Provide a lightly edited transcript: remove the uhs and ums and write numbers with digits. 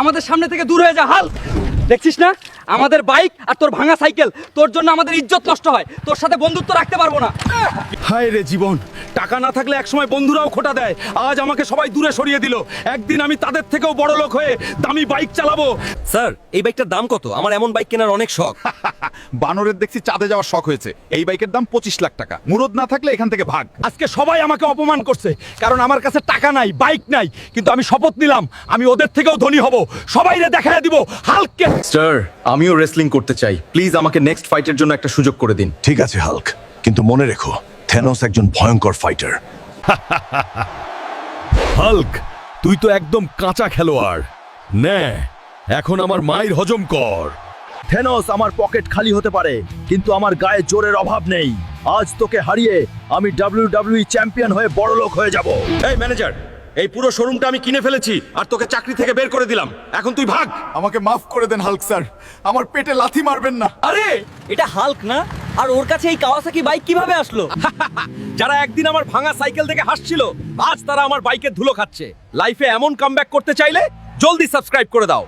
আমাদের সামনে থেকে দূর হয়ে যা হাল। দেখছিস না আমাদের বাইক আর তোর ভাঙা সাইকেল, তোর জন্য আমাদের ইজ্জত নষ্ট হয়, তোর সাথে বন্ধুত্ব রাখতে পারবো না। হায় রে জীবন, টাকা না থাকলে একসময় বন্ধুরাও খোটা দেয়, আজ আমাকে সবাই দূরে সরিয়ে দিল। একদিন আমি তাদের থেকেও বড় লোক হয়ে দামি বাইক চালাবো। স্যার এই বাইকটার দাম কত? আমার এমন বাইক কেনার অনেক শখ। বানরের দেখছি চাঁদে যাওয়ার শখ হয়েছে। এই বাইকের দাম 25 লাখ টাকা। মুরদ না থাকলে এখান থেকে ভাগ। আজকে সবাই আমাকে অপমান করছে, কারণ আমার কাছে টাকা নাই, বাইক নাই, কিন্তু আমি শপথ নিলাম আমি ওদের থেকেও ধনী হব। সবাইরে দেখায় দিব হাল্ককে। স্যার আমিও রেসলিং করতে চাই, প্লিজ আমাকে নেক্সট ফাইটের জন্য একটা সুযোগ করে দিন। ঠিক আছে হাল্ক, কিন্তু মনে রেখো থেনোস একজন ভয়ঙ্কর ফাইটার। হাল্ক, তুই তো একদম কাঁচা খেলোয়াড়। নে, এখন আমার মায়ের হজম কর। থেনোস আমার পকেট খালি হতে পারে, কিন্তু আমার গায়ে জোরের অভাব নেই। আজ তোকে হারিয়ে আমি WWE চ্যাম্পিয়ন হয়ে বড়লোক হয়ে যাব। এই ম্যানেজার, এই পুরো শোরুমটা আমি কিনে ফেলেছি আর তোকে চাকরি থেকে বের করে দিলাম। এখন তুই ভাগ। আমাকে মাফ করে দেন হাল্ক স্যার, আমার পেটে লাথি মারবেন না। আরে এটা হাল্ক না? আর ওর কাছে এই কাওয়াসাকি বাইক কিভাবে আসলো? যারা একদিন আমার ভাঙা সাইকেল থেকে হাসছিল, আজ তারা আমার বাইকের ধুলো খাচ্ছে। লাইফে এমন কামব্যাক করতে চাইলে জলদি সাবস্ক্রাইব করে দাও।